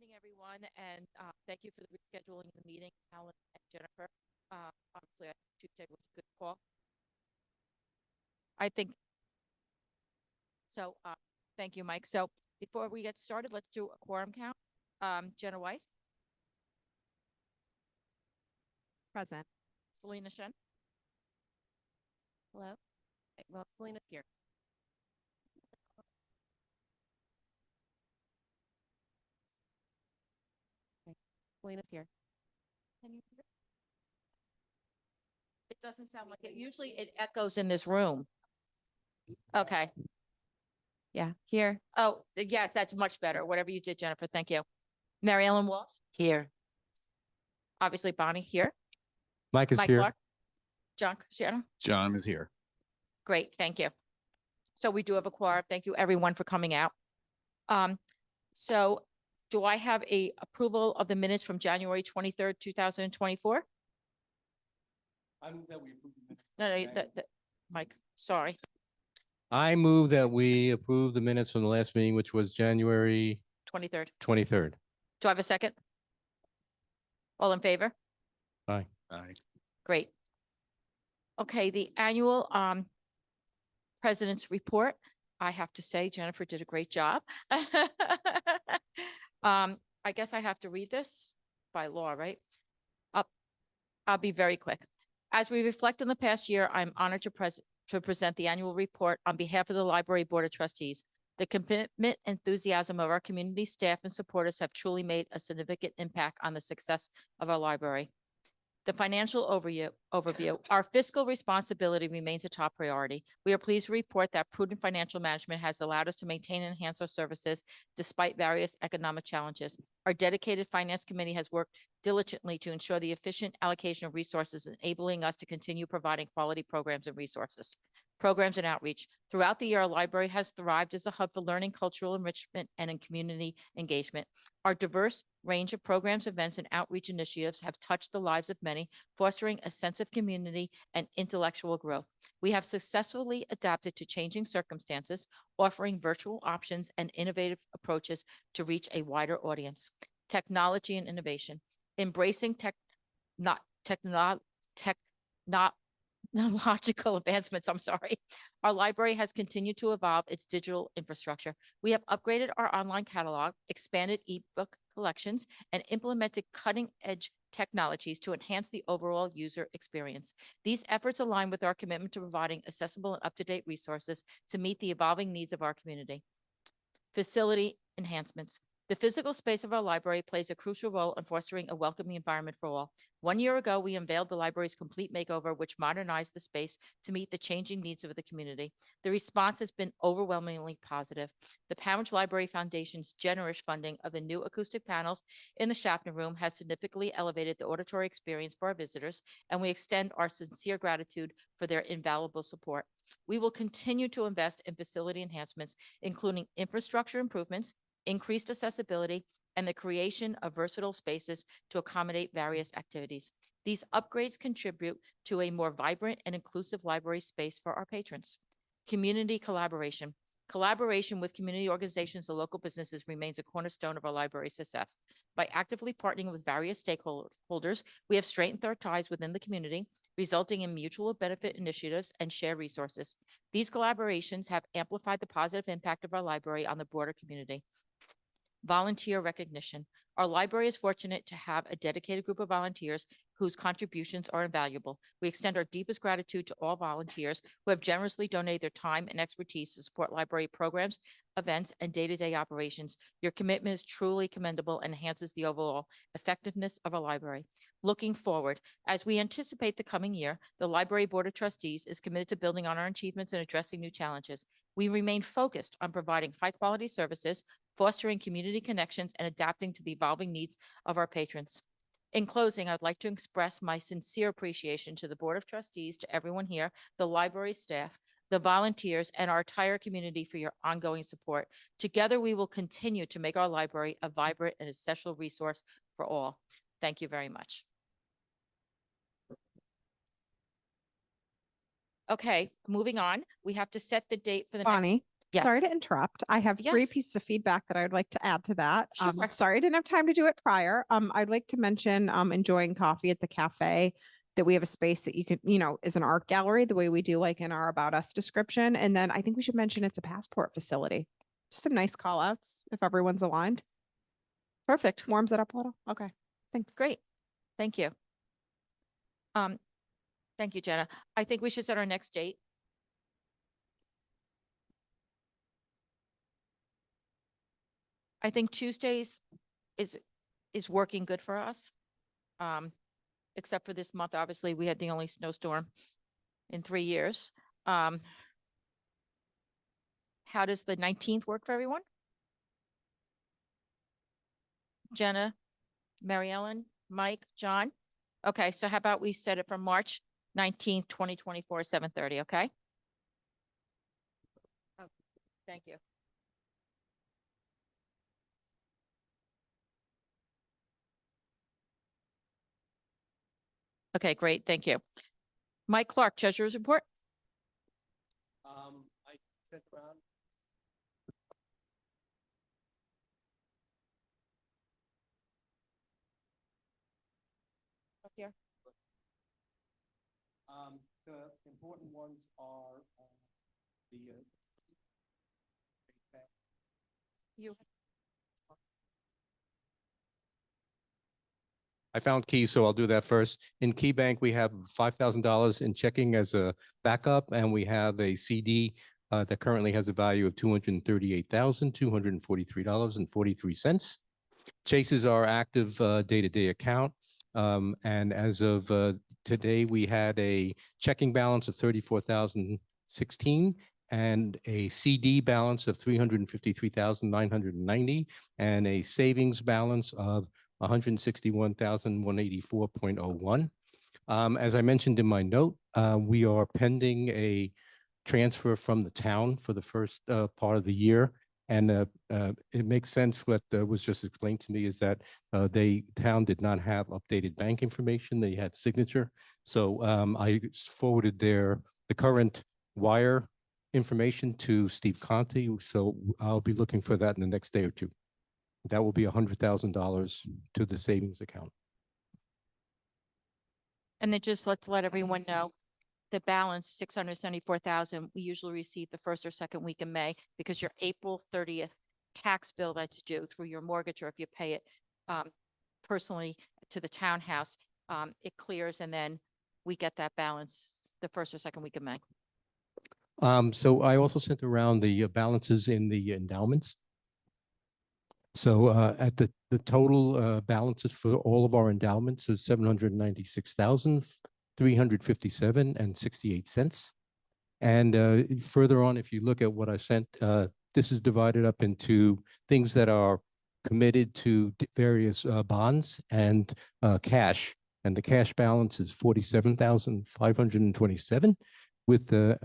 evening, everyone, and thank you for the rescheduling the meeting, Alan and Jennifer. Obviously, I think Tuesday was a good call. I think so. Thank you, Mike. So before we get started, let's do a quorum count. Jenna Weiss, Present. Selena Shen, Hello. Okay, well, Selena's here. Okay. Selena's here. can you hear? It doesn't sound like it. Usually it echoes in this room. Okay. Yeah, here. Oh, yeah, that's much better. Whatever you did, Jennifer. Thank you. Mary Ellen Walsh, Here. obviously Bonnie here. Mike is Mike here. Clark, John Cristiano. John is here. Great, thank you. So we do have a quorum. Thank you, everyone, for coming out. So do I have a approval of the minutes from January 23rd, 2024? I move that we approve the minutes. No, Mike, sorry. I move that we approve the minutes from the last meeting, which was January 23rd. 23rd. Do I have a second? All in favor? Aye. Aye. Great. Okay, the annual President's Report. I have to say Jennifer did a great job. I guess I have to read this by law, right? I'll be very quick. As we reflect on the past year, I'm honored to present the annual report on behalf of the Library Board of Trustees. The commitment, enthusiasm of our community staff and supporters have truly made a significant impact on the success of our library. The financial overview. Our fiscal responsibility remains a top priority. We are pleased to report that prudent financial management has allowed us to maintain and enhance our services despite various economic challenges. Our dedicated finance committee has worked diligently to ensure the efficient allocation of resources, enabling us to continue providing quality programs and resources. Programs and outreach. Throughout the year, our library has thrived as a hub for learning, cultural enrichment, and in community engagement. Our diverse range of programs, events, and outreach initiatives have touched the lives of many, fostering a sense of community and intellectual growth. We have successfully adapted to changing circumstances, offering virtual options and innovative approaches to reach a wider audience. Technology and innovation. Embracing technological advancements, Our library has continued to evolve its digital infrastructure. We have upgraded our online catalog, expanded ebook collections, and implemented cutting-edge technologies to enhance the overall user experience. These efforts align with our commitment to providing accessible and up-to-date resources to meet the evolving needs of our community. Facility enhancements. The physical space of our library plays a crucial role in fostering a welcoming environment for all. 1 year ago, we unveiled the library's complete makeover, which modernized the space to meet the changing needs of the community. The response has been overwhelmingly positive. The Poundage Library Foundation's generous funding of the new acoustic panels in the Schaffner Room has significantly elevated the auditory experience for our visitors, and we extend our sincere gratitude for their invaluable support. We will continue to invest in facility enhancements, including infrastructure improvements, increased accessibility, and the creation of versatile spaces to accommodate various activities. These upgrades contribute to a more vibrant and inclusive library space for our patrons. Community collaboration. Collaboration with community organizations and local businesses remains a cornerstone of our library's success. By actively partnering with various stakeholders, we have strengthened our ties within the community, resulting in mutual benefit initiatives and shared resources. These collaborations have amplified the positive impact of our library on the broader community. Volunteer recognition. Our library is fortunate to have a dedicated group of volunteers whose contributions are invaluable. We extend our deepest gratitude to all volunteers who have generously donated their time and expertise to support library programs, events, and day-to-day operations. Your commitment is truly commendable and enhances the overall effectiveness of our library. Looking forward, as we anticipate the coming year, the Library Board of Trustees is committed to building on our achievements and addressing new challenges. We remain focused on providing high-quality services, fostering community connections, and adapting to the evolving needs of our patrons. In closing, I'd like to express my sincere appreciation to the Board of Trustees, to everyone here, the library staff, the volunteers, and our entire community for your ongoing support. Together, we will continue to make our library a vibrant and essential resource for all. Thank you very much. Okay, moving on. We have to set the date for the next. Bonnie, Sorry Yes. to interrupt. I have three Yes. pieces of feedback that I would like to add to that. Sure. Sorry I didn't have time to do it prior. I'd like to mention, enjoying coffee at the cafe, that we have a space that you could, is an art gallery, the way we do like in our About Us description. And then I think we should mention it's a passport facility. Just some nice call outs if everyone's aligned. Perfect. Warms it up a little. Okay, thanks. Great. Thank you. Thank you, Jenna. I think we should set our next date. I think Tuesdays is working good for us. Except for this month, obviously, we had the only snowstorm in 3 years. How does the 19th work for everyone? Jenna, Mary Ellen, Mike, John? Okay, so how about we set it for March 19th, 2024, 7:30, okay? Oh, thank you. Okay, great, thank you. Mike Clark, Treasurer's Report? I sent around. Up here. The important ones are, the, You. I found keys, so I'll do that first. In Key Bank, we have $5,000 in checking as a backup, and we have a CD that currently has a value of $238,243.43. Chase is our active day-to-day account. And as of today, we had a checking balance of 34,016 and a CD balance of 353,990 and a savings balance of 161,184.01. As I mentioned in my note, we are pending a transfer from the town for the first part of the year. And it makes sense. What was just explained to me is that town did not have updated bank information. They had signature. So I forwarded the current wire information to Steve Conti. So I'll be looking for that in the next day or two. That will be $100,000 to the savings account. And then just let's let everyone know, the balance, 674,000, we usually receive the first or second week in May because your April 30th tax bill that's due through your mortgage, or if you pay it personally to the townhouse, it clears and then we get that balance the first or second week of May. So I also sent around the balances in the endowments. So at the total balances for all of our endowments is 796,357.68. And further on, if you look at what I sent, this is divided up into things that are committed to various bonds and cash. And the cash balance is 47,527, with the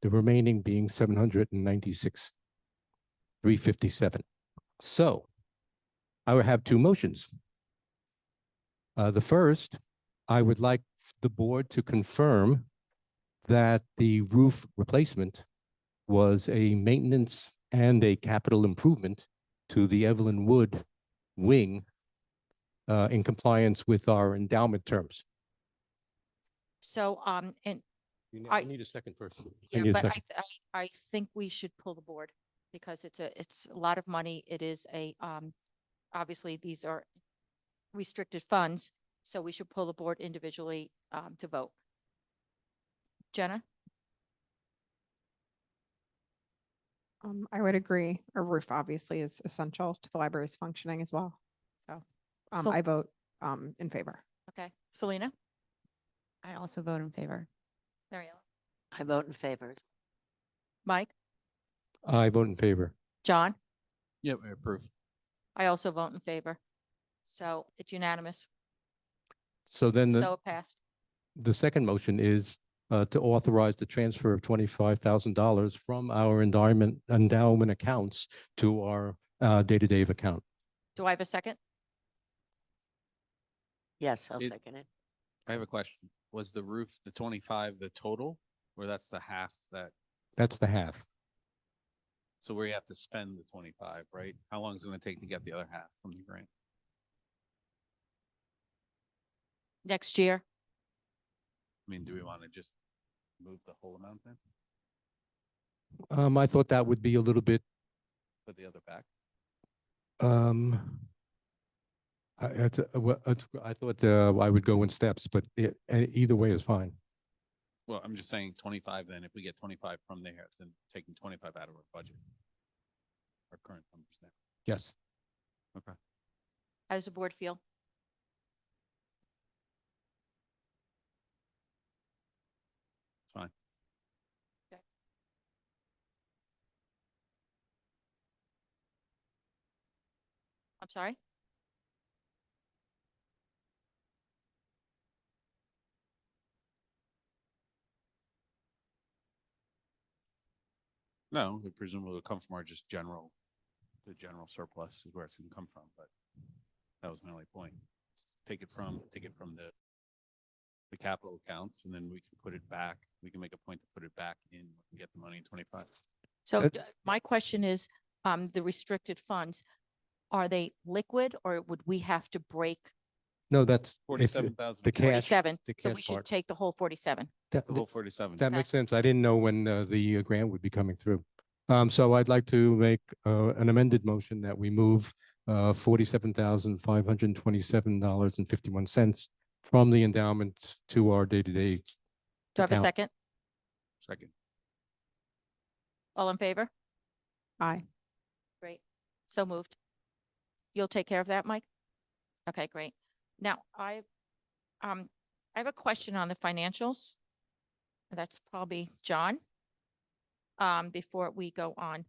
remaining being 796,357. So I would have two motions. The first, I would like the board to confirm that the roof replacement was a maintenance and a capital improvement to the Evelyn Wood wing in compliance with our endowment terms. So, and I I- need a second person. yeah, need a but second. I think we should pull the board because it's a lot of money. It is obviously these are restricted funds, so we should pull the board individually to vote. Jenna? I would agree. A roof obviously is essential to the library's functioning as well. So, So- I vote, in favor. Okay. Selena? I also vote in favor. Mariella? I vote in favor. Mike? I vote in favor. John? Yep, I approve. I also vote in favor. So it's unanimous. So then So it passed. the second motion is to authorize the transfer of $25,000 from our endowment accounts to our day-to-day account. Do I have a second? Yes, I'll It- second it. I have a question. Was the roof, the 25, the total, or that's the half that? That's the half. So we have to spend the 25, right? How long is it gonna take to get the other half from the grant? Next year, I mean, do we want to just move the whole amount then, I thought that would be a little bit, put the other back? um, I thought I would go in steps, but either way is fine. Well, I'm just saying 25, then if we get 25 from there, then taking 25 out of our budget. Our current numbers now. Yes. Okay. how does the board feel? Fine. I'm sorry? No, it presumably will come from our just general, the general surplus is where it's gonna come from, but that was my only point. Take it from the capital accounts, and then we can put it back. We can make a point to put it back in, and get the money in 25. So Uh, my question is, the restricted funds, are they liquid or would we have to break No, that's if 47,000. the cash. 47? the So cash we should part. take the whole 47. That, The whole 47. that makes sense. I didn't know when the grant would be coming through. So I'd like to make an amended motion that we move $47,527.51 from the endowment to our day-to-day. Do I have a account. second? Second. All in favor? Aye. Great. So moved. You'll take care of that, Mike? Okay, great. Now, I have a question on the financials. That's probably John. Before we go on.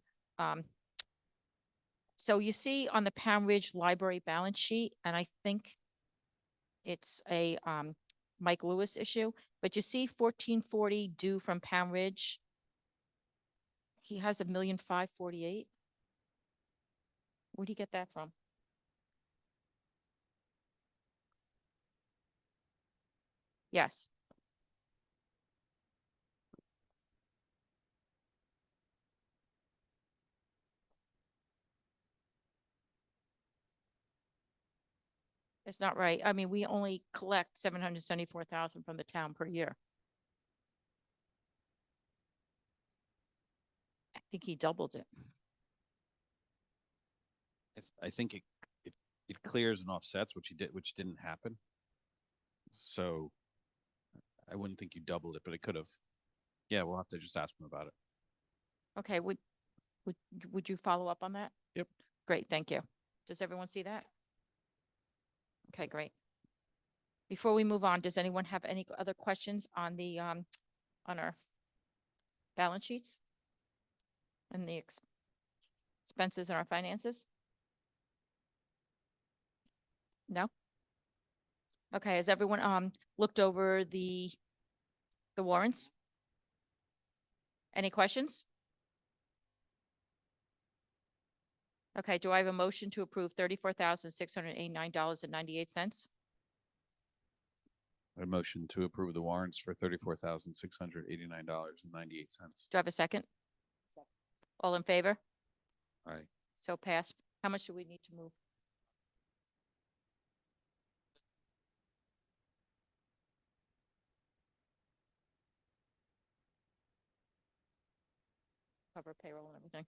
So you see on the Pound Ridge Library balance sheet, and I think it's a Mike Lewis issue, but you see 1440 due from Pound Ridge. He has $1,548,000. Where'd he get that from? Yes. It's not right. I mean, we only collect 774,000 from the town per year. I think he doubled it. I think it clears and offsets, which didn't happen. So I wouldn't think you doubled it, but it could have. Yeah, we'll have to just ask him about it. Okay, would you follow up on that? Yep. Great, thank you. Does everyone see that? Okay, great. Before we move on, does anyone have any other questions on the, on our balance sheets? And the expenses and our finances? No? Okay, has everyone, looked over the warrants? Any questions? Okay, do I have a motion to approve $34,689.98? A motion to approve the warrants for $34,689.98. Do I have a second? All in favor? Aye. So passed. How much do we need to move? Cover payroll and everything.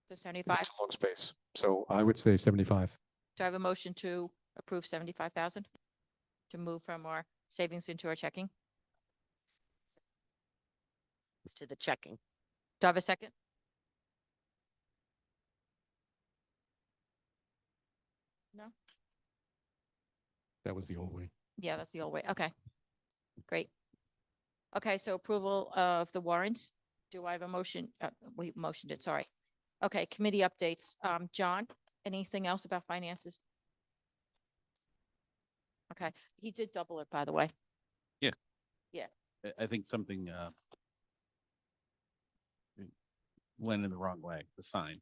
So 75. It's a long space. So I would say 75. Do I have a motion to approve 75,000? To move from our savings into our checking? It's to the checking. Do I have a second? No? That was the old way. Yeah, that's the old way. Okay. Great. Okay, so approval of the warrants. Do I have a motion? We motioned it, sorry. Okay, committee updates. John, anything else about finances? Okay, he did double it, by the way. I think something went in the wrong way, the sign.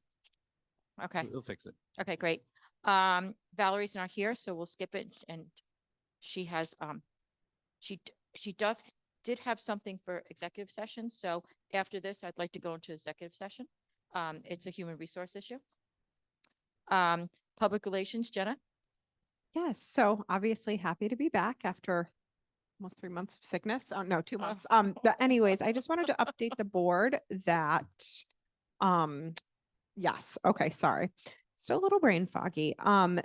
Okay, We'll fix it. okay, great. Valerie's not here, so we'll skip it, and she has, she did have something for executive session, so after this, I'd like to go into executive session. It's a human resource issue. Public relations, Jenna? Yes, so obviously happy to be back after almost 3 months of sickness. Oh, no, 2 months. But anyways, I just wanted to update the board that, yes, okay, sorry. Still a little brain foggy.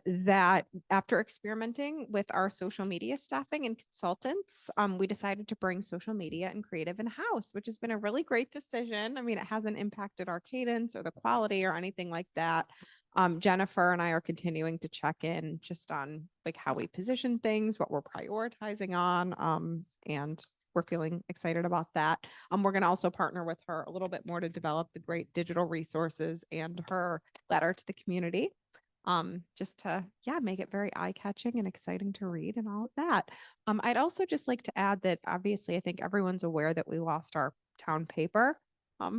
That after experimenting with our social media staffing and consultants, we decided to bring social media and creative in-house, which has been a really great decision. I mean, it hasn't impacted our cadence or the quality or anything like that. Jennifer and I are continuing to check in just on like how we position things, what we're prioritizing on, and we're feeling excited about that. We're going to also partner with her a little bit more to develop the great digital resources and her letter to the community. Just to, yeah, make it very eye-catching and exciting to read and all of that. I'd also just like to add that obviously I think everyone's aware that we lost our town paper,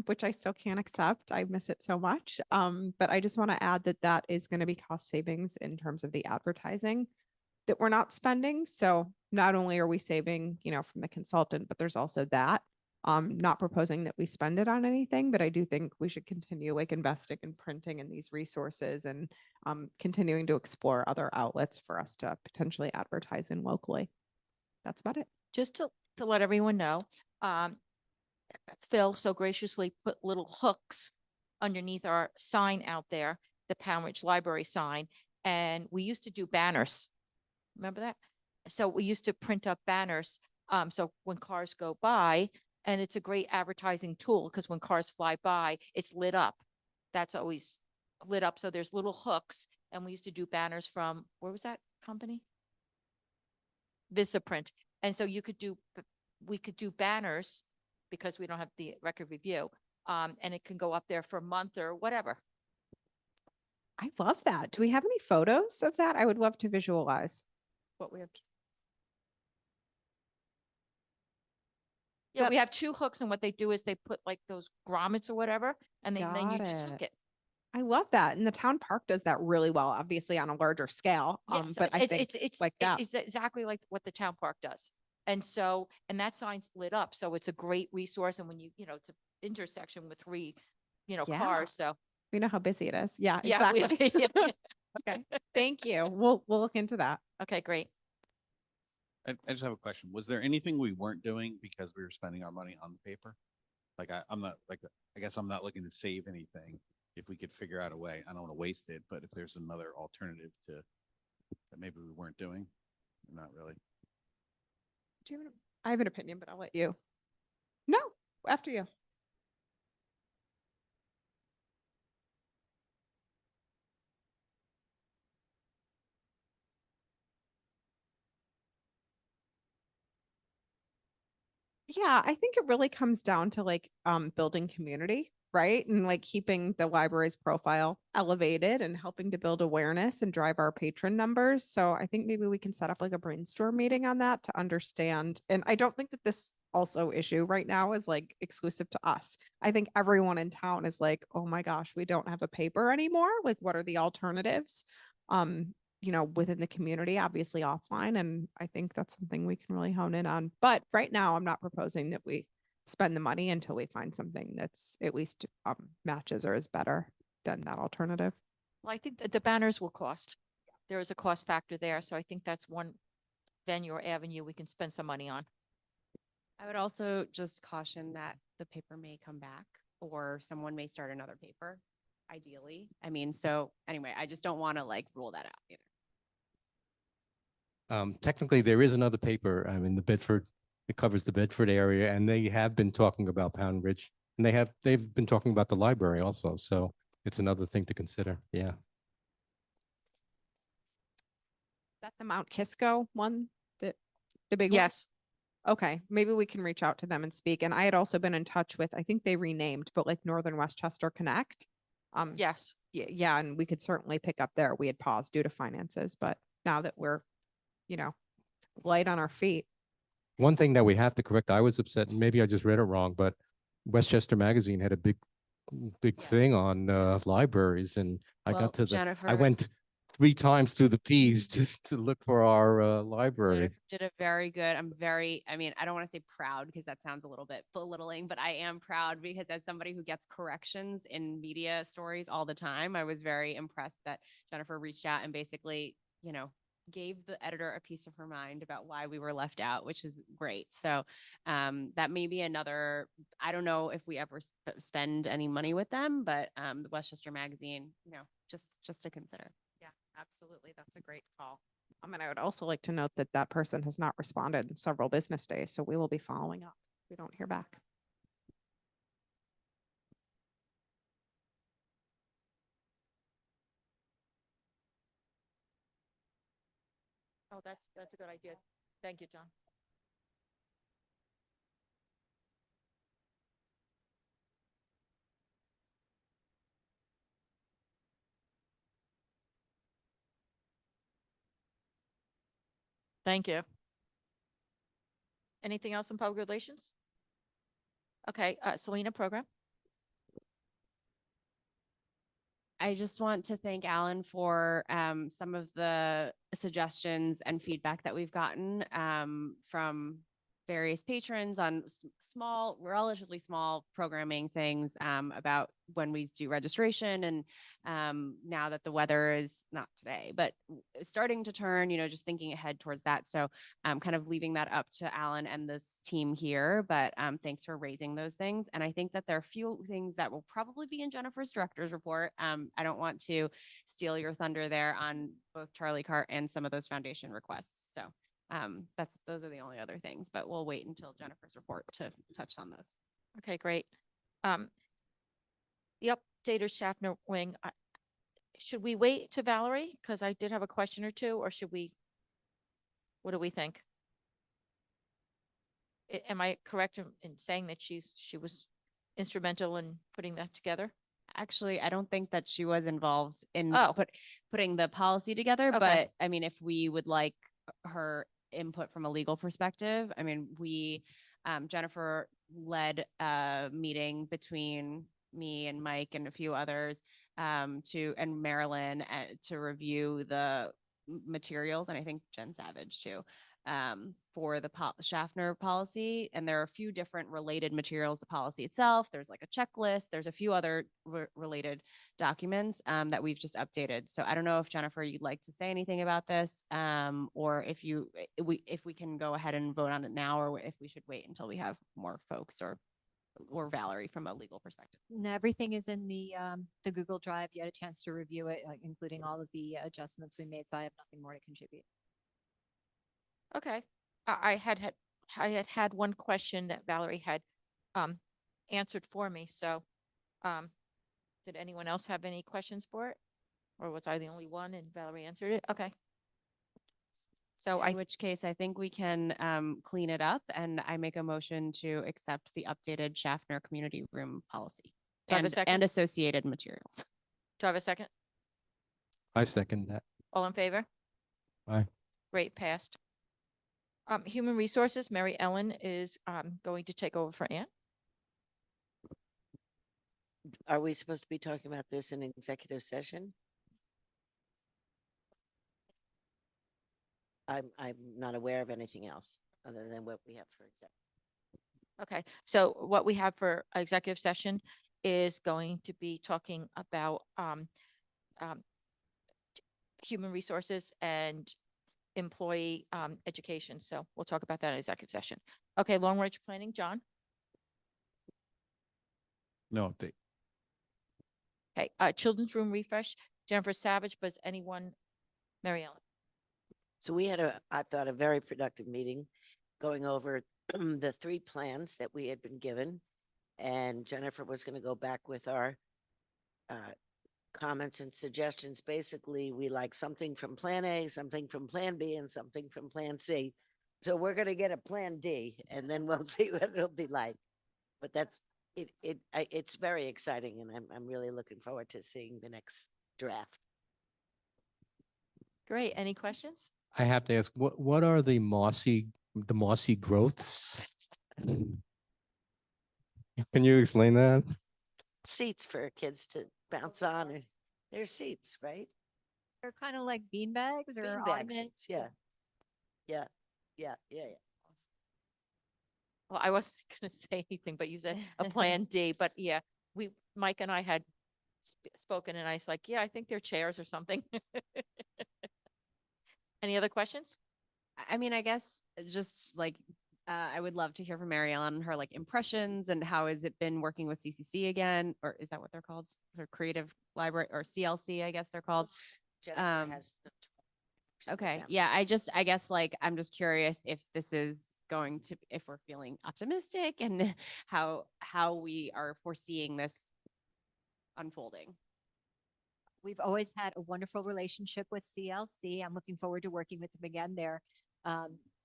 which I still can't accept. I miss it so much. But I just want to add that that is going to be cost savings in terms of the advertising that we're not spending. So not only are we saving, from the consultant, but there's also that. Not proposing that we spend it on anything, but I do think we should continue like investing in printing and these resources and continuing to explore other outlets for us to potentially advertise in locally. That's about it. Just to let everyone know, Phil so graciously put little hooks underneath our sign out there, the Pound Ridge Library sign, and we used to do banners. Remember that? So we used to print up banners. So when cars go by, and it's a great advertising tool because when cars fly by, it's lit up. That's always lit up. So there's little hooks, and we used to do banners from, where was that company? Visaprint. And so we could do banners because we don't have the record review. And it can go up there for a month or whatever. I love that. Do we have any photos of that? I would love to visualize what we have. Yeah, we have two hooks, and what they do is they put like those grommets or whatever, and then you Got just hook it. it. I love that. And the town park does that really well, obviously on a larger scale. Yes, But I think it's like that. It's exactly like what the town park does. And so, and that sign's lit up, so it's a great resource. And when it's an intersection with three, Yeah. cars. So we know how busy it is. Yeah, yeah, exactly. yeah. Okay. Thank you. We'll look into that. Okay, great. I just have a question. Was there anything we weren't doing because we were spending our money on the paper? Like I'm not like, I guess I'm not looking to save anything. If we could figure out a way, I don't want to waste it, but if there's another alternative to that maybe we weren't doing, not really. Do you have I have an opinion, but I'll let you. No, after you. Yeah, I think it really comes down to like building community, right? And like keeping the library's profile elevated and helping to build awareness and drive our patron numbers. So I think maybe we can set up like a brainstorm meeting on that to understand. And I don't think that this also issue right now is like exclusive to us. I think everyone in town is like, oh my gosh, we don't have a paper anymore. Like, what are the alternatives? Within the community, obviously offline. And I think that's something we can really hone in on. But right now, I'm not proposing that we spend the money until we find something that's at least matches or is better than that alternative. Well, I think that the banners will cost. There is a cost factor there, so I think that's one venue or avenue we can spend some money on. I would also just caution that the paper may come back or someone may start another paper, ideally. I mean, so anyway, I just don't want to like rule that out either. Technically, there is another paper, in the Bedford, it covers the Bedford area, and they have been talking about Pound Ridge, and they've been talking about the library also, so it's another thing to consider, yeah. That the Mount Kisco one, the big one? Yes, Okay, maybe we can reach out to them and speak. And I had also been in touch with, I think they renamed, but like Northern Westchester Connect. yes. Yeah, and we could certainly pick up there. We had paused due to finances, but now that we're, light on our feet. One thing that we have to correct, I was upset, and maybe I just read it wrong, but Westchester Magazine had a big Yeah. thing on libraries, and I Well, got to I Jennifer- went 3 times through the Ps just to look for our library. Jennifer did a very good, I mean, I don't want to say proud because that sounds a little bit belittling, but I am proud because as somebody who gets corrections in media stories all the time, I was very impressed that Jennifer reached out and basically, gave the editor a piece of her mind about why we were left out, which is great. So that may be another, I don't know if we ever spend any money with them, but the Westchester Magazine, just to consider. Yeah, absolutely. That's a great call. And I would also like to note that that person has not responded in several business days, so we will be following up. if We don't hear back. Oh, that's a good idea. Thank you, John. Thank you. Anything else in public relations? Okay, Selena, program. I just want to thank Alan for some of the suggestions and feedback that we've gotten from various patrons on small, relatively small programming things about when we do registration. And now that the weather is not today, but starting to turn, just thinking ahead towards that. So I'm kind of leaving that up to Alan and this team here, but thanks for raising those things. And I think that there are a few things that will probably be in Jennifer's director's report. I don't want to steal your thunder there on both Charlie Cart and some of those foundation requests. So those are the only other things, but we'll wait until Jennifer's report to touch on those. Okay, great. The updater Schaffner wing, should we wait to Valerie? Because I did have a question or two, or should we? What do we think? Am I correct in saying that she was instrumental in putting that together? Actually, I don't think that she was involved in Oh. putting the policy together, Okay. but I mean, if we would like her input from a legal perspective, I mean, Jennifer led a meeting between me and Mike and a few others and Marilyn to review the materials, and I think Jen Savage too, for the Schaffner policy. And there are a few different related materials, the policy itself, there's like a checklist, there's a few other related documents that we've just updated. So I don't know if Jennifer, you'd like to say anything about this, or if we can go ahead and vote on it now, or if we should wait until we have more folks or Valerie from a legal perspective. And everything is in the Google Drive. You had a chance to review it, including all of the adjustments we made. So I have nothing more to contribute. Okay. I had one question that Valerie had answered for me. So did anyone else have any questions for it? Or was I the only one and Valerie answered it? Okay. So In which case I think we can clean it up, and I make a motion to accept the updated Schaffner community room policy Do I have a second? and associated materials. do I have a second? I second that. All in favor? Aye. Great, passed. Human Resources, Mary Ellen is going to take over for Ann. Are we supposed to be talking about this in executive session? I'm not aware of anything else other than what we have for executive. Okay, so what we have for executive session is going to be talking about human resources and employee education. So we'll talk about that in executive session. Okay, long range planning, John. No update. Okay, children's room refresh, Jennifer Savage, but is anyone, Mary Ellen? So we had I thought, a very productive meeting going over the 3 plans that we had been given. And Jennifer was going to go back with our comments and suggestions. Basically, we like something from Plan A, something from Plan B, and something from Plan C. So we're going to get a Plan D, and then we'll see what it'll be like. But that's it. It's very exciting, and I'm really looking forward to seeing the next draft. Great, any questions? I have to ask, what are the mossy growths? Can you explain that? Seats for kids to bounce on, and there's seats, right? They're kind of like bean bags or Beanbag ornaments. seats, yeah. Yeah. Well, I wasn't gonna say anything, but you said a plan D, but yeah, Mike and I had spoken and I was like, yeah, I think they're chairs or something. Any other questions? I mean, I guess just like, I would love to hear from Mary Ellen, her like impressions and how has it been working with CCC again? Or is that what they're called? Or Creative Library or CLC, I guess they're called. Jennifer Um, has the connection with Okay. them. Yeah. I guess like, I'm just curious if this is going to, if we're feeling optimistic and how we are foreseeing this unfolding. We've always had a wonderful relationship with CLC. I'm looking forward to working with them again. Their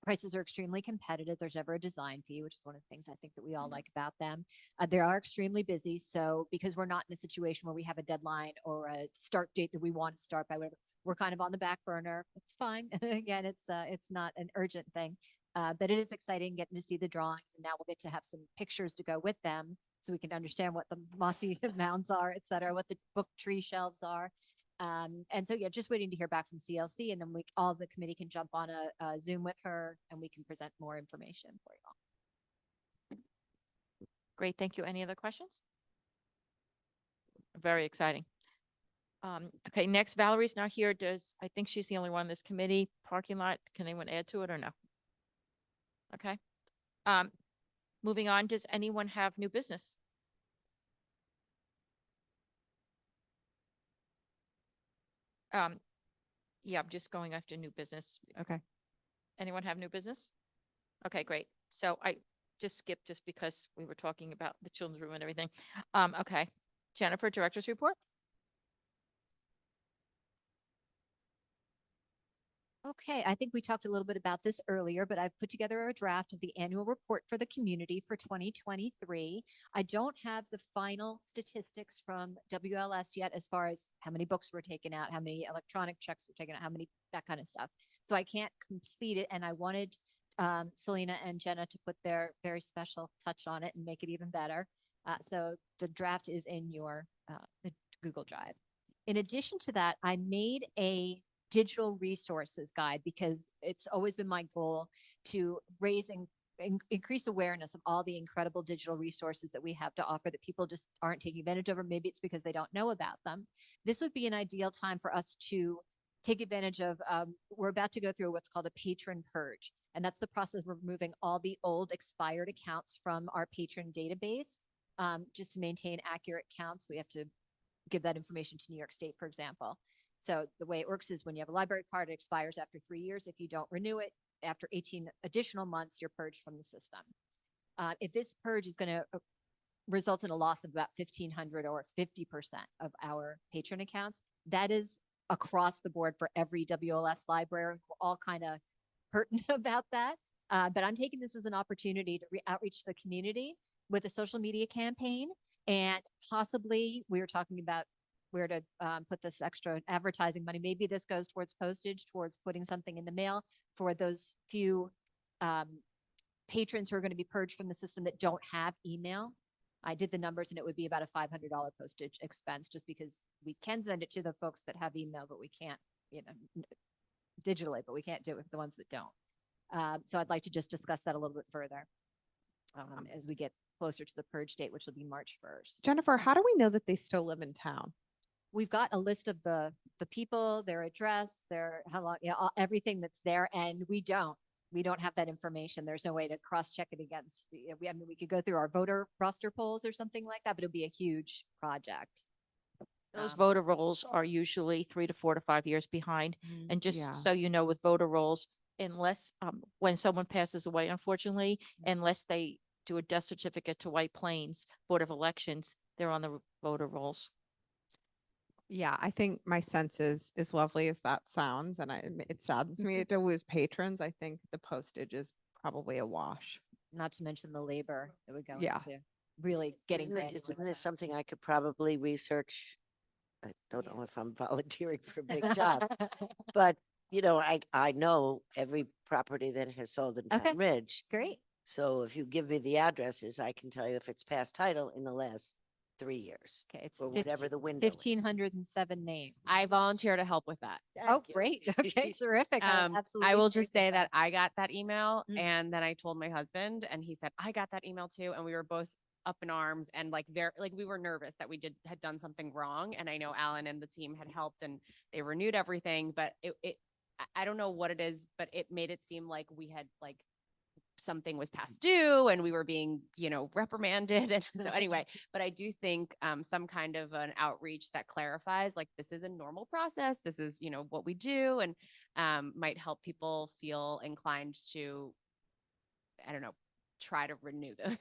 prices are extremely competitive. There's never a design fee, which is one of the things I think that we all like about them. They are extremely busy. So because we're not in a situation where we have a deadline or a start date that we want to start by, whatever, we're kind of on the back burner. It's fine. Again, it's not an urgent thing. But it is exciting getting to see the drawings, and now we'll get to have some pictures to go with them so we can understand what the mossy mounds are, et cetera, what the book tree shelves are. And so, yeah, just waiting to hear back from CLC, and then all the committee can jump on a Zoom with her and we can present more information for you all. Great, thank you. Any other questions? Very exciting. Okay, next, Valerie's not here. I think she's the only one in this committee. Parking lot, can anyone add to it or no? Okay. Moving on, does anyone have new business? Yeah, I'm just going after new business. Okay. Anyone have new business? Okay, great. So I just skipped just because we were talking about the children's room and everything. Okay. Jennifer, director's report? Okay, I think we talked a little bit about this earlier, but I've put together a draft of the annual report for the community for 2023. I don't have the final statistics from WLS yet as far as how many books were taken out, how many electronic checks were taken out, how many, that kind of stuff. So I can't complete it, and I wanted Selena and Jenna to put their very special touch on it and make it even better. So the draft is in your the Google Drive. In addition to that, I made a digital resources guide because it's always been my goal to raise and increase awareness of all the incredible digital resources that we have to offer that people just aren't taking advantage of, or maybe it's because they don't know about them. This would be an ideal time for us to take advantage of. We're about to go through what's called a patron purge, and that's the process of removing all the old expired accounts from our patron database. Just to maintain accurate counts, we have to give that information to New York State, for example. So the way it works is when you have a library card, it expires after 3 years. If you don't renew it, after 18 additional months, you're purged from the system. If this purge is going to result in a loss of about 1,500 or 50% of our patron accounts, that is across the board for every WLS library. We're all kind of hurting about that. But I'm taking this as an opportunity to outreach the community with a social media campaign. And possibly we were talking about where to put this extra advertising money. Maybe this goes towards postage, towards putting something in the mail for those few patrons who are going to be purged from the system that don't have email. I did the numbers and it would be about a $500 postage expense just because we can send it to the folks that have email, but we can't, digitally, but we can't do it with the ones that don't. So I'd like to just discuss that a little bit further as we get closer to the purge date, which will be March 1st. Jennifer, how do we know that they still live in town? We've got a list of the people, their address, their how long, everything that's there, and we don't have that information. There's no way to cross-check it against. I mean, we could go through our voter roster polls or something like that, but it'll be a huge project. Those voter rolls are usually 3 to 4 to 5 years behind. And just Yeah. so you know, with voter rolls, unless when someone passes away, unfortunately, unless they do a death certificate to White Plains Board of Elections, they're on the voter rolls. Yeah, I think my sense is as lovely as that sounds, and it saddens me to lose patrons. I think the postage is probably a wash. Not to mention the labor that would go Yeah. into really getting Isn't granular isn't with this that. something I could probably research? I don't know if I'm volunteering for a big job, but I know every property that has sold in Okay. Pine Ridge. Great. So if you give me the addresses, I can tell you if it's past title in the last 3 years Okay, it's or whatever the window is. 1,507 names. I volunteer to help with that. Oh, Thank you. great. Okay, terrific. I will just say that I got that email Mm. and then I told my husband and he said, I got that email too. And we were both up in arms and like very, like we were nervous that we had done something wrong. And I know Alan and the team had helped and they renewed everything, but I don't know what it is, but it made it seem like we had like something was past due and we were being, reprimanded. And so anyway, but I do think some kind of an outreach that clarifies like this is a normal process. This is, what we do and might help people feel inclined to, I don't know, try to renew them.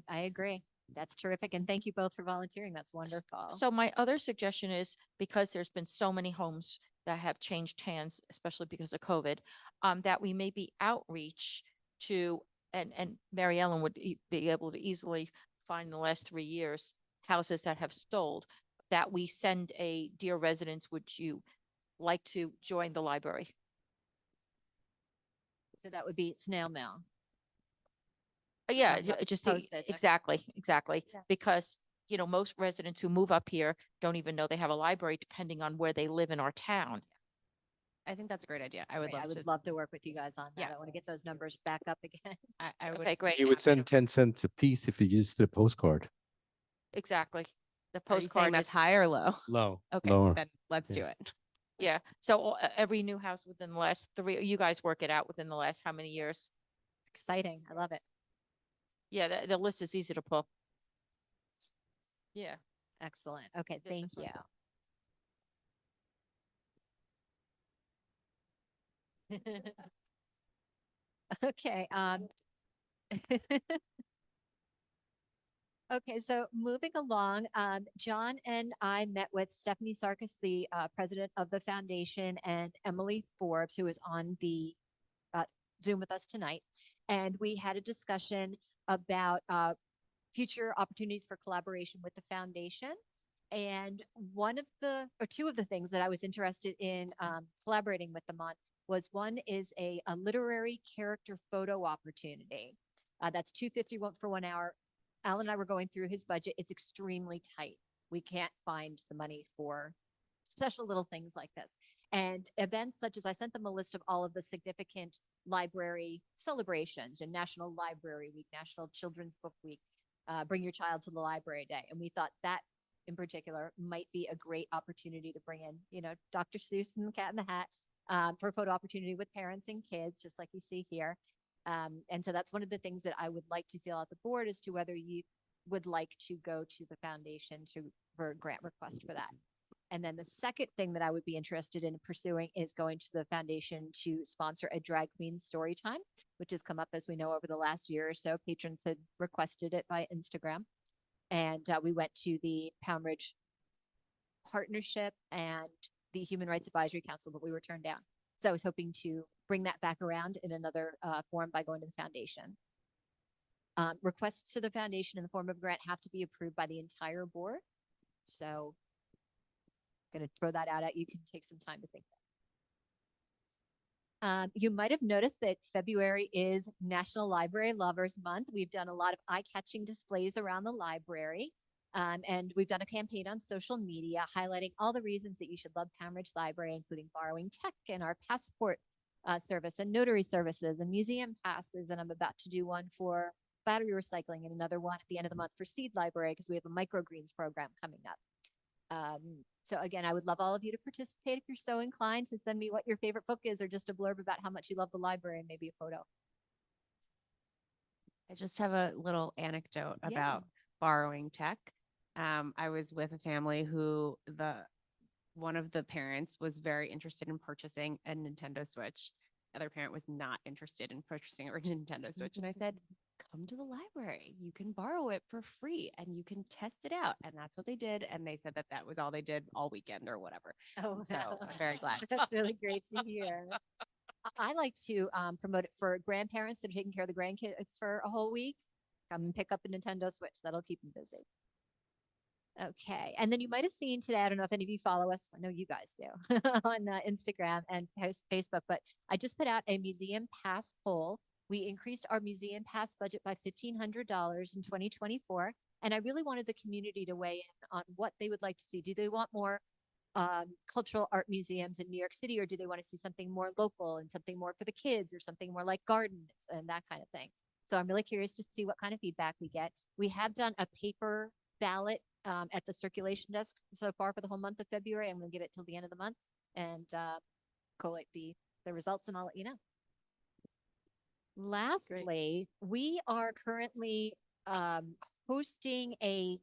I agree. That's terrific. And thank you both for volunteering. That's wonderful. So my other suggestion is, because there's been so many homes that have changed hands, especially because of COVID, that we maybe outreach to, and Mary Ellen would be able to easily find the last 3 years, houses that have sold, that we send a, dear residents, would you like to join the library? So that would be snail mail. Yeah, Not just postage, okay. exactly, Yeah. because most residents who move up here don't even know they have a library, depending on where they live in our town. I think that's a great idea. I would Great. love I to. would love to work with you guys on that. Yeah. I want to get those numbers back up again. I would. Okay, great. You would happy send to- 10 cents a piece if you just did a postcard. Exactly. The Are you saying postcard that's is, high or low? Low. Okay, Lower. then let's Yeah. do it. yeah. So every new house within the last 3, you guys work it out within the last how many years? Exciting. I love it. Yeah, the list is easy to pull. Yeah. Excellent. Okay, The thank you. front- Okay, okay, so moving along, John and I met with Stephanie Sarkis, the president of the foundation, and Emily Forbes, who is on the Zoom with us tonight. And we had a discussion about future opportunities for collaboration with the foundation. And two of the things that I was interested in collaborating with them on was, one is a literary character photo opportunity. That's $250 for 1 hour. Alan and I were going through his budget. It's extremely tight. We can't find the money for special little things like this. And events such as, I sent them a list of all of the significant library celebrations and National Library Week, National Children's Book Week, Bring Your Child to the Library Day. And we thought that in particular might be a great opportunity to bring in, Dr. Seuss and the Cat in the Hat for a photo opportunity with parents and kids, just like you see here. And so that's one of the things that I would like to feel out the board as to whether you would like to go to the foundation for a grant request for that. And then the second thing that I would be interested in pursuing is going to the foundation to sponsor a drag queen story time, which has come up, as we know, over the last year or so. Patrons had requested it by Instagram. And we went to the Pound Ridge Partnership and the Human Rights Advisory Council, but we were turned down. So I was hoping to bring that back around in another form by going to the foundation. Requests to the foundation in the form of grant have to be approved by the entire board. So I'm going to throw that out at you. You can take some time to think. You might have noticed that February is National Library Lovers Month. We've done a lot of eye-catching displays around the library. And we've done a campaign on social media highlighting all the reasons that you should love Pound Ridge Library, including borrowing tech and our passport service and notary services and museum passes. And I'm about to do one for battery recycling and another one at the end of the month for Seed Library, because we have a microgreens program coming up. So again, I would love all of you to participate if you're so inclined to send me what your favorite book is, or just a blurb about how much you love the library and maybe a photo. I just have a little anecdote Yeah. about borrowing tech. I was with a family who one of the parents was very interested in purchasing a Nintendo Switch. The other parent was not interested in purchasing a Nintendo Switch. And I said, come to the library. You can borrow it for free and you can test it out. And that's what they did. And they said that was all they did all weekend or whatever. Oh, So I'm very glad. That's really great to hear. I like to promote it for grandparents that are taking care of the grandkids for a whole week. Come and pick up a Nintendo Switch. That'll keep them busy. Okay. And then you might have seen today, I don't know if any of you follow us. I know you guys do on Instagram and Facebook, but I just put out a museum pass poll. We increased our museum pass budget by $1,500 in 2024. And I really wanted the community to weigh in on what they would like to see. Do they want more cultural art museums in New York City, or do they want to see something more local and something more for the kids, or something more like gardens and that kind of thing? So I'm really curious to see what kind of feedback we get. We have done a paper ballot at the circulation desk so far for the whole month of February. I'm going to give it till the end of the month and collate the results, and I'll let you know. Lastly, we are currently hosting a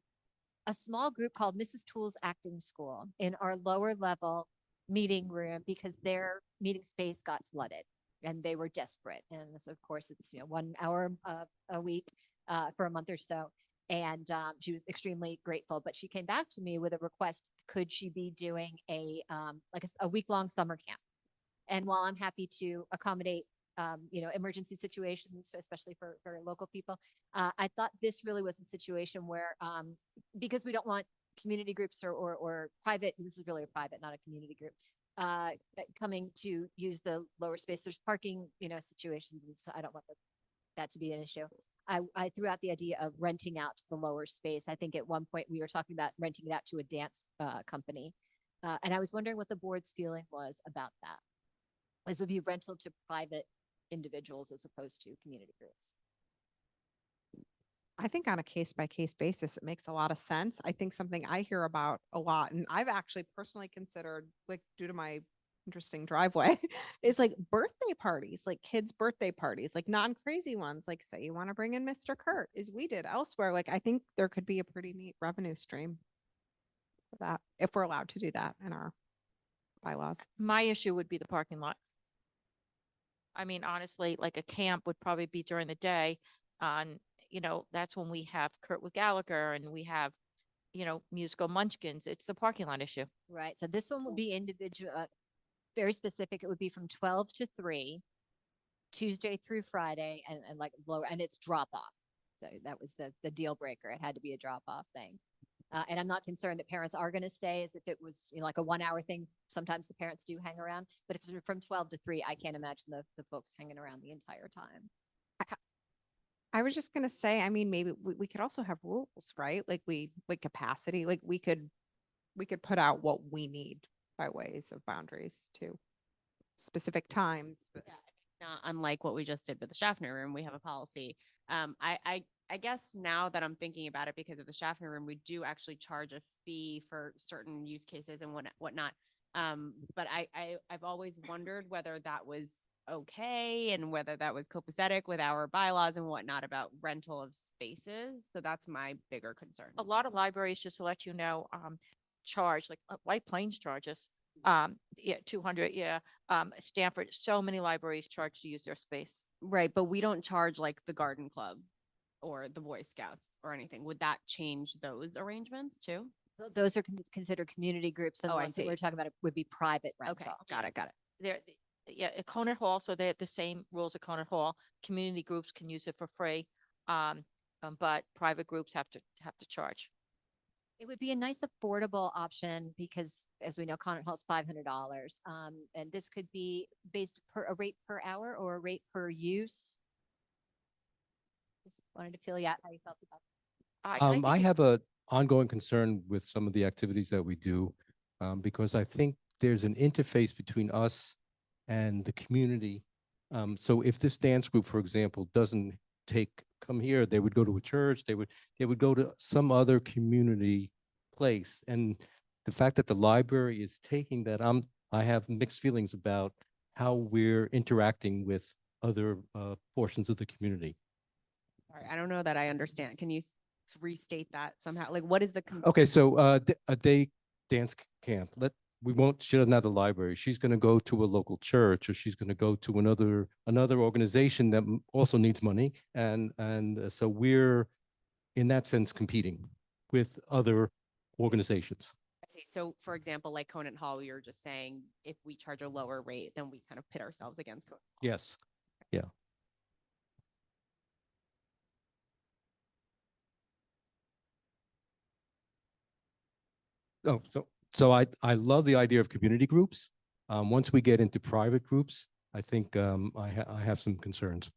small group called Mrs. Tool's Acting School in our lower level meeting room because their meeting space got flooded and they were desperate. And so of course it's 1 hour a week for a month or so. And she was extremely grateful, but she came back to me with a request. Could she be doing a week-long summer camp? And while I'm happy to accommodate emergency situations, especially for local people, I thought this really was a situation where, because we don't want community groups or private, this is really a private, not a community group, coming to use the lower space. There's parking, situations, and so I don't want that to be an issue. I threw out the idea of renting out the lower space. I think at one point we were talking about renting it out to a dance company. And I was wondering what the board's feeling was about that. This would be rental to private individuals as opposed to community groups. I think on a case by case basis, it makes a lot of sense. I think something I hear about a lot, and I've actually personally considered, like, due to my interesting driveway, is like birthday parties, like kids' birthday parties, like non-crazy ones. Like, say you want to bring in Mr. Kurt, as we did elsewhere. Like, I think there could be a pretty neat revenue stream for that if we're allowed to do that in our bylaws. My issue would be the parking lot. I mean, honestly, like a camp would probably be during the day. That's when we have Kurt with Gallagher and we have, musical munchkins. It's the parking lot issue. Right. So this one would be individual, very specific. It would be from 12 to 3, Tuesday through Friday, and like lower, and it's drop off. So that was the deal breaker. It had to be a drop off thing. And I'm not concerned that parents are going to stay, as if it was like a 1 hour thing. Sometimes the parents do hang around, but if it's from 12 to 3, I can't imagine the folks hanging around the entire time. I was just gonna say, I mean, maybe we could also have rules, right? Like capacity, like we could put out what we need by ways of boundaries to specific times. But Not unlike what we just did with the Schaffner room, we have a policy. I guess now that I'm thinking about it, because of the Schaffner room, we do actually charge a fee for certain use cases and whatnot. But I've always wondered whether that was okay and whether that was copacetic with our bylaws and whatnot about rental of spaces. So that's my bigger concern. A lot of libraries, just to let you know, charge, like White Plains charges, 200. Yeah. Stanford, so many libraries charge to use their space. Right, but we don't charge like the garden club or the Boy Scouts or anything. Would that change those arrangements too? Those are considered community groups, and the Oh, I ones that see. we're talking about would be private rental. Okay, got it. They're, at Conant Hall, so they have the same rules at Conant Hall. Community groups can use it for free, but private groups have to charge. It would be a nice affordable option because, as we know, Conant Hall is $500. And this could be based per a rate per hour or a rate per use. Just wanted to feel how you felt about that. I think I it- have a ongoing concern with some of the activities that we do, because I think there's an interface between us and the community. So if this dance group, for example, doesn't come here, they would go to a church, they would go to some other community place. And the fact that the library is taking that, I have mixed feelings about how we're interacting with other portions of the community. Sorry, I don't know that I understand. Can you restate that somehow? Like, what is the? Okay, so a day dance camp. She doesn't have the library. She's going to go to a local church, or she's going to go to another organization that also needs money, and so we're in that sense competing with other organizations. I see. So, for example, like Conant Hall, you're just saying if we charge a lower rate, then we kind of pit ourselves against Conant Hall. Yes. Yeah. Oh, so I love the idea of community groups. Once we get into private groups, I think I have some concerns.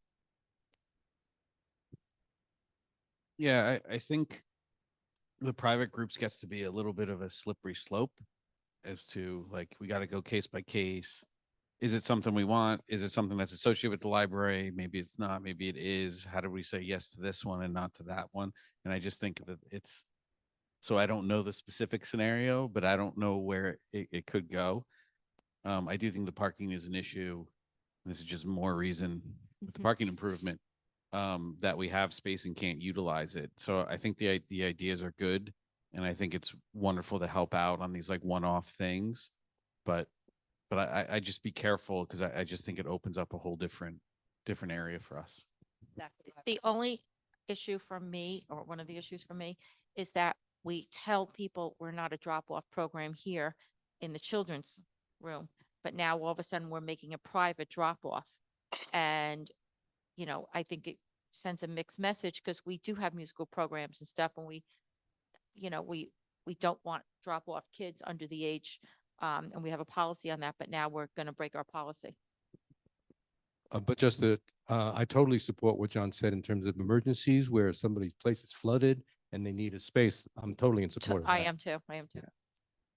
Yeah, I think the private groups gets to be a little bit of a slippery slope as to like, we got to go case by case. Is it something we want? Is it something that's associated with the library? Maybe it's not, maybe it is. How do we say yes to this one and not to that one? And I just think that it's, so I don't know the specific scenario, but I don't know where it could go. I do think the parking is an issue. This is just more reason with the parking improvement, that we have space and can't utilize it. So I think the ideas are good. And I think it's wonderful to help out on these like one-off things. But I just be careful because I just think it opens up a whole different area for us. Exactly right. The only issue for me, or one of the issues for me, is that we tell people we're not a drop-off program here in the children's room, but now all of a sudden we're making a private drop-off. And, you know, I think it sends a mixed message because we do have musical programs and stuff, and we, you know, we don't want drop-off kids under the age, and we have a policy on that, but now we're going to break our policy. But just that, I totally support what John said in terms of emergencies where somebody's place is flooded and they need a space. I'm totally in support of I that. am too. I am too. Yeah.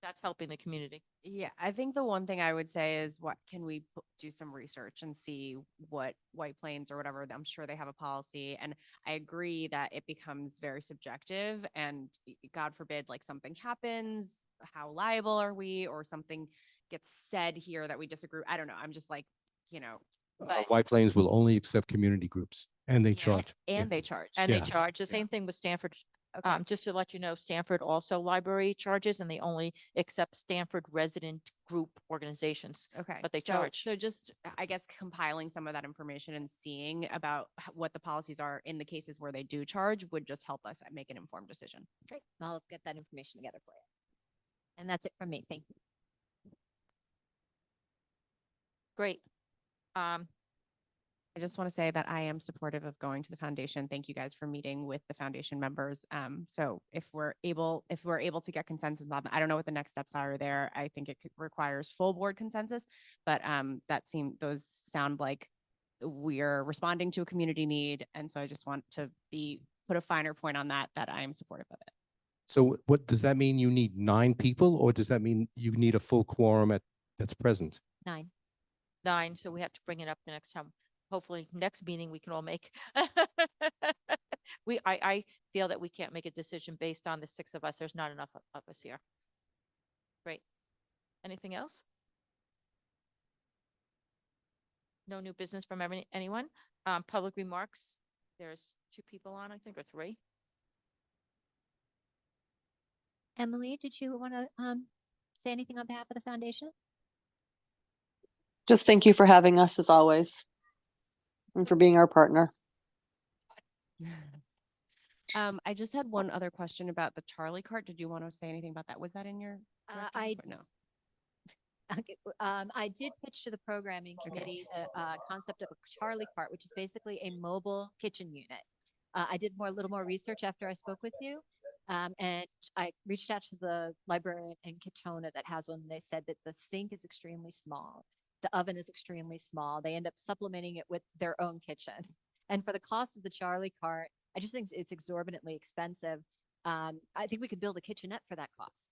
That's helping the community. Yeah, I think the one thing I would say is what can we do some research and see what White Plains or whatever, I'm sure they have a policy. And I agree that it becomes very subjective and God forbid, like something happens, how liable are we, or something gets said here that we disagree. I don't know. I'm just like, you know, but White Plains will only accept community groups and they Yeah. charge. and Yeah. they charge. And they Yes. charge. The Yeah. same thing with Stanford. Okay. Just to let you know, Stanford also library charges, and they only accept Stanford resident group organizations. Okay. but they so, charge. So just, I guess, compiling some of that information and seeing about what the policies are in the cases where they do charge would just help us make an informed decision. Great. I'll get that information together for you. And that's it from me. Thank you. Great. I just want to say that I am supportive of going to the foundation. Thank you guys for meeting with the foundation members. So if we're able to get consensus on, I don't know what the next steps are there. I think it requires full board consensus, but those sound like we're responding to a community need. And so I just want to put a finer point on that I am supportive of it. So what does that mean? You need 9 people, or does that mean you need a full quorum that's present? 9. 9, so we have to bring it up the next time. Hopefully, next meeting we can all make. I feel that we can't make a decision based on the 6 of us. There's not enough of us here. Great. Anything else? No new business from anyone? Public remarks? There's 2 people on, I think, or 3. Emily, did you want to say anything on behalf of the foundation? Just thank you for having us as always and for being our partner. I just had one other question about the Charlie cart. Did you want to say anything about that? Was that in your? I- directives or no. Okay, I did pitch to the programming committee the concept of a Charlie cart, which is basically a mobile kitchen unit. I did a little more research after I spoke with you. And I reached out to the librarian in Katona that has one. And they said that the sink is extremely small. The oven is extremely small. They end up supplementing it with their own kitchen. And for the cost of the Charlie cart, I just think it's exorbitantly expensive. I think we could build a kitchenette for that cost.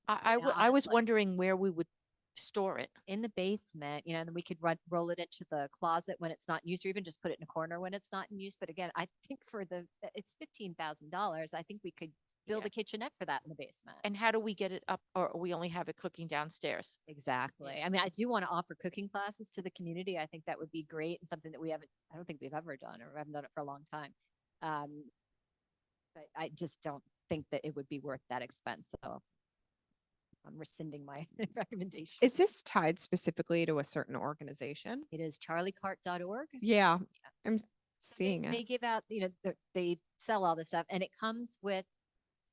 I Yeah, was honestly. wondering where we would store it. In the basement, and then we could roll it into the closet when it's not used, or even just put it in a corner when it's not in use. But again, I think it's $15,000. I think we could build a kitchenette for that in the basement. And how do we get it up, or we only have it cooking downstairs? Exactly. I mean, I do want to offer cooking classes to the community. I think that would be great and something that I don't think we've ever done, or haven't done it for a long time. But I just don't think that it would be worth that expense. So I'm rescinding my recommendation. Is this tied specifically to a certain organization? It is charliecart.org. Yeah, I'm So seeing they it. give out, they sell all this stuff, and it comes with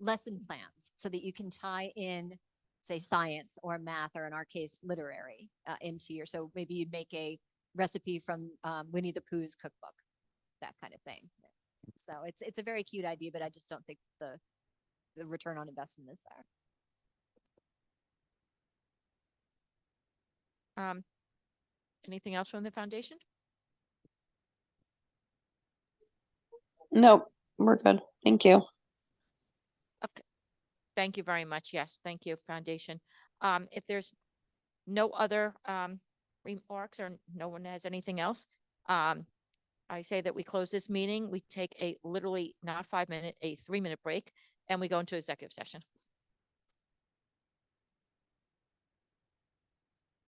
lesson plans so that you can tie in, say, science or math, or in our case, literary, into your, so maybe you'd make a recipe from Winnie the Pooh's cookbook, that kind of thing. So it's a very cute idea, but I just don't think the return on investment is there. Anything else from the foundation? No, we're good. Thank you. Okay, Thank you very much. Yes, thank you, Foundation. If there's no other remarks or no one has anything else, I say that we close this meeting. We take a literally not 5 minute, a 3 minute break, and we go into executive session.